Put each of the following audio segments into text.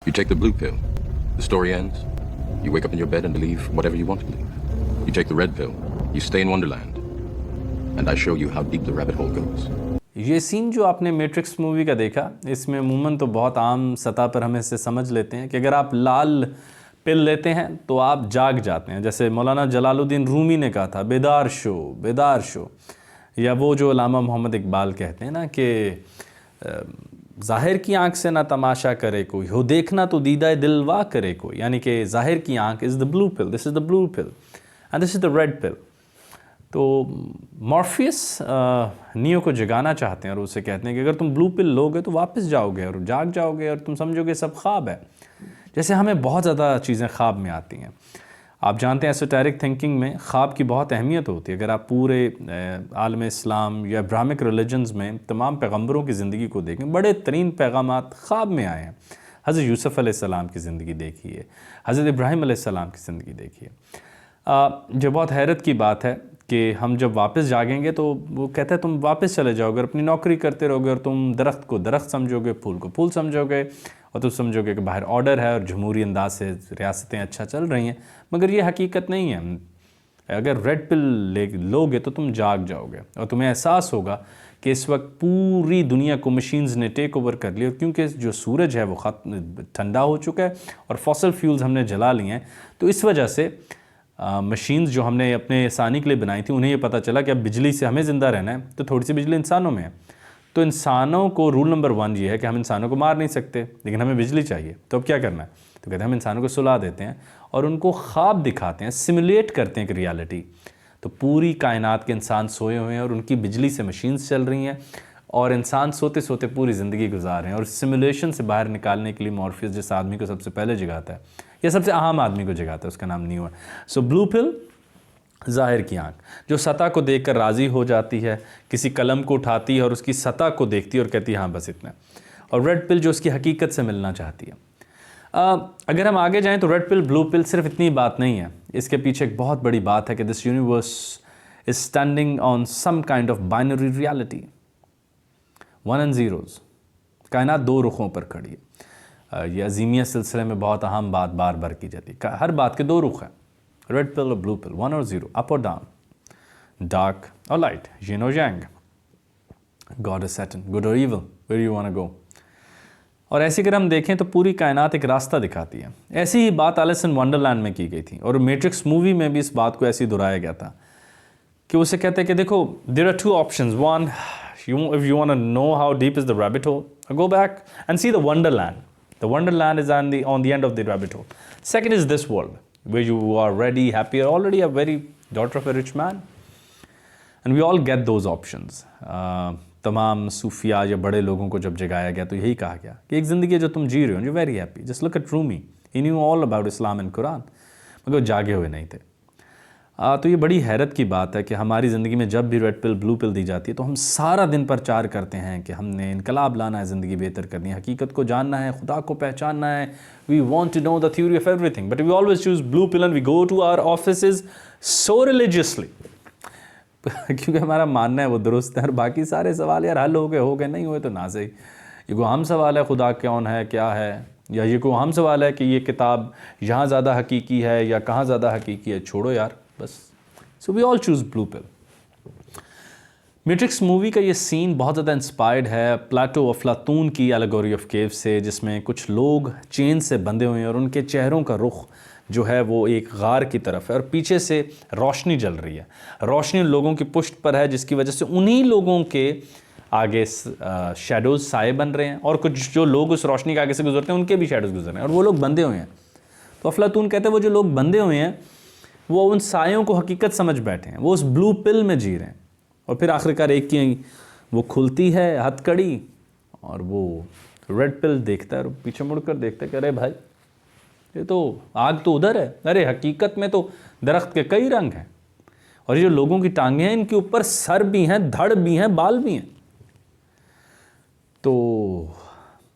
You take the blue pill. The story ends. You wake up in your bed and believe whatever you want to believe. You take the red pill. You stay in Wonderland. And I show you how deep the rabbit hole goes. یہ سین جو آپ نے matrix movie کا دیکھا، اس میں عموماً تو بہت عام سطح پر ہم اسے سمجھ لیتے ہیں کہ اگر آپ لال پل لیتے ہیں تو آپ جاگ جاتے ہیں، جیسے مولانا جلال الدین رومی نے کہا تھا بیدار شو بیدار شو، یا وہ جو علامہ محمد اقبال کہتے ہیں نا کہ ظاہر کی آنکھ سے نہ تماشا کرے کوئی، ہو دیکھنا تو دیدہ دل وا کرے کوئی، یعنی کہ ظاہر کی آنکھ از دا بلو پل، دس از دا بلو پل and this is the red پل. تو مورفیس نیو کو جگانا چاہتے ہیں اور اسے کہتے ہیں کہ اگر تم بلو پل لو گے تو واپس جاؤ گے اور جاگ جاؤ گے اور تم سمجھو گے سب خواب ہے. جیسے ہمیں بہت زیادہ چیزیں خواب میں آتی ہیں. آپ جانتے ہیں ایسوٹیرک تھنکنگ میں خواب کی بہت اہمیت ہوتی ہے. اگر آپ پورے عالم اسلام یا ابراہمک ریلیجنز میں تمام پیغمبروں کی زندگی کو دیکھیں، بڑے ترین پیغامات خواب میں آئے ہیں. حضرت یوسف علیہ السلام کی زندگی دیکھیے، حضرت ابراہیم علیہ السلام کی زندگی دیکھیے. جو بہت حیرت کی بات ہے کہ ہم جب واپس جاگیں گے تو وہ کہتا ہے تم واپس چلے جاؤ گے اور اپنی نوکری کرتے رہو گے اور تم درخت کو درخت سمجھو گے، پھول کو پھول سمجھو گے اور تم سمجھو گے کہ باہر آرڈر ہے اور جمہوری انداز سے ریاستیں اچھا چل رہی ہیں. مگر یہ حقیقت نہیں ہے. اگر ریڈ پل لو گے تو تم جاگ جاؤ گے اور تمہیں احساس ہوگا کہ اس وقت پوری دنیا کو مشینز نے ٹیک اوور کر لیا، کیونکہ جو سورج ہے وہ ٹھنڈا ہو چکا ہے اور فوسل فیولز ہم نے جلا لیے ہیں. تو اس وجہ سے مشینز جو ہم نے اپنے آسانی کے لیے بنائی تھی، انہیں یہ پتہ چلا کہ اب بجلی سے ہمیں زندہ رہنا ہے تو تھوڑی سی بجلی انسانوں میں ہے. تو انسانوں کو رول نمبر 1 یہ ہے کہ ہم انسانوں کو مار نہیں سکتے، لیکن ہمیں بجلی چاہیے. تو اب کیا کرنا ہے؟ تو کہتے ہیں ہم انسانوں کو سلا دیتے ہیں اور ان کو خواب دکھاتے ہیں، سیمولیٹ کرتے ہیں کہ ریالٹی. تو پوری کائنات کے انسان سوئے ہوئے ہیں اور ان کی بجلی سے مشینز چل رہی ہیں اور انسان سوتے سوتے پوری زندگی گزار رہے ہیں. اور سیمولیشن سے باہر نکالنے کے لیے مورفیس جس آدمی کو سب سے پہلے جگاتا ہے یا سب سے اہم آدمی کو جگاتا ہے، اس کا نام نیو ہے. سو بلو پل ظاہر کی آنکھ جو سطح کو دیکھ کر راضی ہو جاتی ہے، کسی قلم کو اٹھاتی ہے اور اس کی سطح کو دیکھتی ہے اور کہتی ہے ہاں بس اتنا. اور ریڈ پل جو اس کی حقیقت سے ملنا چاہتی ہے. اگر ہم آگے جائیں تو ریڈ پل بلو پل صرف اتنی بات نہیں ہے، اس کے پیچھے ایک بہت بڑی بات ہے کہ this universe is standing on some kind of binary reality, 1 and 0. کائنات 2 رخوں پر کھڑی ہے. یہ عظیمیہ سلسلے میں بہت اہم بات بار بار کی جاتی ہے. ہر بات کے 2 رخ ہیں، ریڈ پل اور بلو پل، 1 or 0، اپ اور ڈاؤن، ڈارک اور لائٹ، yin اور yang، God or Satan، good or evil، where you wanna go. اور ایسی اگر ہم دیکھیں تو پوری کائنات ایک راستہ دکھاتی ہے. ایسی ہی بات ایلس ان ونڈرلینڈ میں کی گئی تھی اور میٹرکس مووی میں بھی اس بات کو ایسی دہرایا گیا تھا کہ اسے کہتے ہیں کہ دیکھو there are 2 options. One, if you want to know how deep is the rabbit hole, go back and see the wonderland. The wonderland is on the end of the rabbit hole. Second is this world, where you are ready, happy, already a very daughter of a rich man. And we all get those options. تمام صوفیاء یا بڑے لوگوں کو جب جگایا گیا تو یہی کہا گیا کہ ایک زندگی ہے جو تم جی رہے ہو، you're very happy. Just look at Rumi. He knew all about Islam and Quran. مگر جاگے ہوئے نہیں تھے. تو یہ بڑی حیرت کی بات ہے کہ ہماری زندگی میں جب بھی ریڈ پل بلو پل دی جاتی ہے تو ہم سارا دن پرچار کرتے ہیں کہ ہم نے انقلاب لانا ہے، زندگی بہتر کرنی ہے، حقیقت کو جاننا ہے، خدا کو پہچاننا ہے. We want to know the theory of everything, but we always choose blue pill and we go to our offices so religiously. کیونکہ ہمارا ماننا ہے وہ درست ہے اور باقی سارے سوال یار حل ہو گئے نہیں ہوئے تو نہ صحیح. یہ کوئی اہم سوال ہے خدا کون ہے کیا ہے، یا یہ کوئی اہم سوال ہے کہ یہ کتاب یہاں زیادہ حقیقی ہے یا کہاں زیادہ حقیقی ہے، چھوڑو یار بس. سو وی آل چوز بلو پل. میٹرکس مووی کا یہ سین بہت زیادہ انسپائرڈ ہے پلاٹو افلاطون کی ایلیگوری آف کیو سے، جس میں کچھ لوگ چین سے بندھے ہوئے ہیں اور ان کے چہروں کا رخ جو ہے وہ ایک غار کی طرف ہے اور پیچھے سے روشنی جل رہی ہے. روشنی ان لوگوں کی پشت پر ہے جس کی وجہ سے انہی لوگوں کے آگے شیڈوز سائے بن رہے ہیں اور کچھ جو لوگ اس روشنی کے آگے سے گزرتے ہیں ان کے بھی شیڈوز گزر رہے ہیں اور وہ لوگ بندھے ہوئے ہیں. تو افلاطون کہتے ہیں وہ جو لوگ بندھے ہوئے ہیں وہ ان سایوں کو حقیقت سمجھ بیٹھے ہیں، وہ اس بلو پل میں جی رہے ہیں. اور پھر آخرکار ایک کی وہ کھلتی ہے ہتھ کڑی اور وہ ریڈ پل دیکھتا ہے اور پیچھے مڑ کر دیکھتا ہے کہ ارے بھائی یہ تو آگ تو ادھر ہے، ارے حقیقت میں تو درخت کے کئی رنگ ہیں اور یہ جو لوگوں کی ٹانگیں ہیں ان کے اوپر سر بھی ہیں، دھڑ بھی ہیں، بال بھی ہیں. تو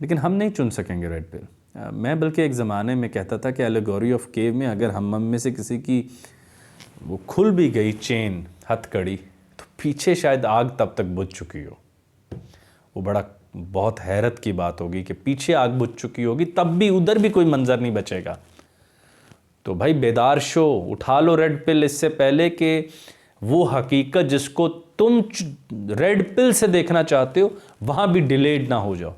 لیکن ہم نہیں چن سکیں گے ریڈ پل. میں بلکہ ایک زمانے میں کہتا تھا کہ ایلیگوری آف کیو میں اگر ہم میں سے کسی کی وہ کھل بھی گئی چین ہتھ کڑی تو پیچھے شاید آگ تب تک بجھ چکی ہو. وہ بڑا بہت حیرت کی بات ہوگی کہ پیچھے آگ بجھ چکی ہوگی تب بھی ادھر بھی کوئی منظر نہیں بچے گا. تو بھائی بیدار شو, اٹھا لو ریڈ پل اس سے پہلے کہ وہ حقیقت جس کو تم ریڈ پل سے دیکھنا چاہتے ہو وہاں بھی ڈیلیڈ نہ ہو جاؤ,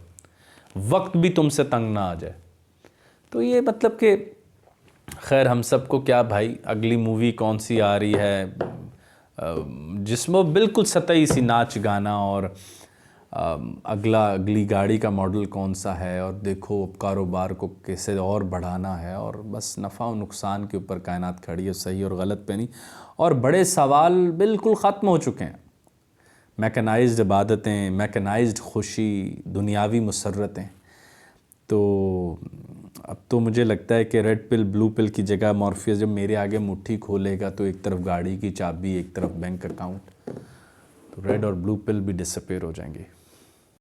وقت بھی تم سے تنگ نہ آ جائے. تو یہ مطلب کہ خیر ہم سب کو کیا بھائی, اگلی مووی کون سی آ رہی ہے جس میں بالکل سطحی سی ناچ گانا اور اگلی گاڑی کا ماڈل کون سا ہے, اور دیکھو اب کاروبار کو کیسے اور بڑھانا ہے, اور بس نفع و نقصان کے اوپر کائنات کھڑی ہے, صحیح اور غلط پہ نہیں. اور بڑے سوال بالکل ختم ہو چکے ہیں. میکنائزڈ عبادتیں, میکنائزڈ خوشی, دنیاوی مسرتیں. تو اب تو مجھے لگتا ہے کہ ریڈ پل بلو پل کی جگہ مورفیس جب میرے آگے مٹھی کھولے گا تو ایک طرف گاڑی کی چابی, ایک طرف بینک اکاؤنٹ, تو ریڈ اور بلو پل بھی ڈسپیئر ہو جائیں گے.